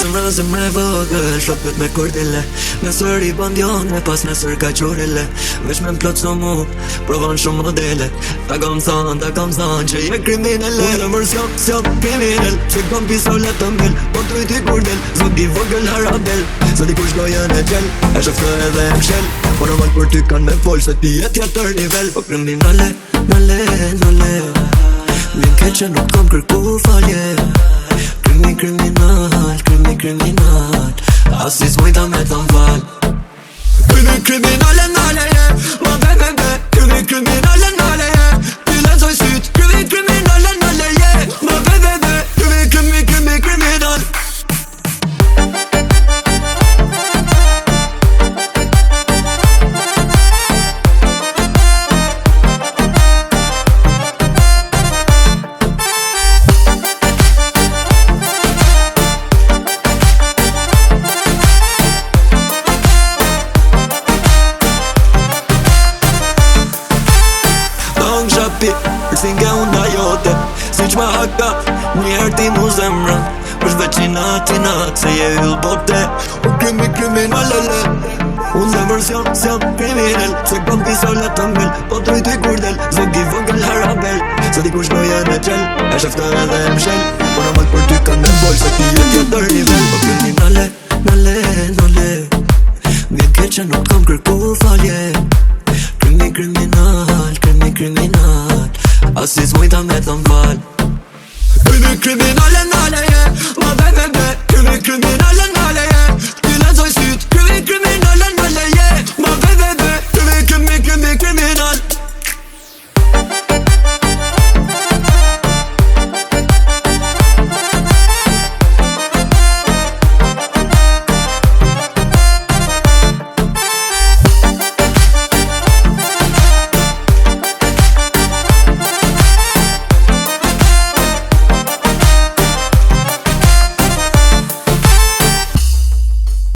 Zemre vogël, shopet me kordile Nesër I bandjone, pas nesër ka qorile Vesh me m'plot so mu, provan shumë modele Ta kam than që je kriminele Unë mërë s'jam kriminel Se kam pistolet të mbel Po të rriti kurdel, zot I vogël harabel Se di kush gojën e gjel E shoftë edhe e mshel Po normal për ty kan me fol Se ti e tjetër nivel Po kriminale, nale Vjen keq që nuk kam kërku falje Kriminal Asi s'mujta me të m'fal Kriminale nale Ma be Kriminale nale Ti lezoj syt Kriminale nale Ma be Kriminal Rësin nga unë ajote Si që ma haka Njerë ti mu zemrën Pësh veç I nat Se je yll bote Unë kriminalele Unë zemrë s'jam kriminel Se kam pistolet të mbel Po të rriti kurdel Zog I vogël harabel Se di kush gojën e gjel E sheftë edhe e mshel Po normal për ty kan me bol Se ti e tjetër nivel Po kriminale Nale Vjen keq që nuk kam kërku falje Kriminal Asi s'mujta me të m'fal Kriminale nale Ma be Kriminale nale Ti lezoj syt Kriminale nale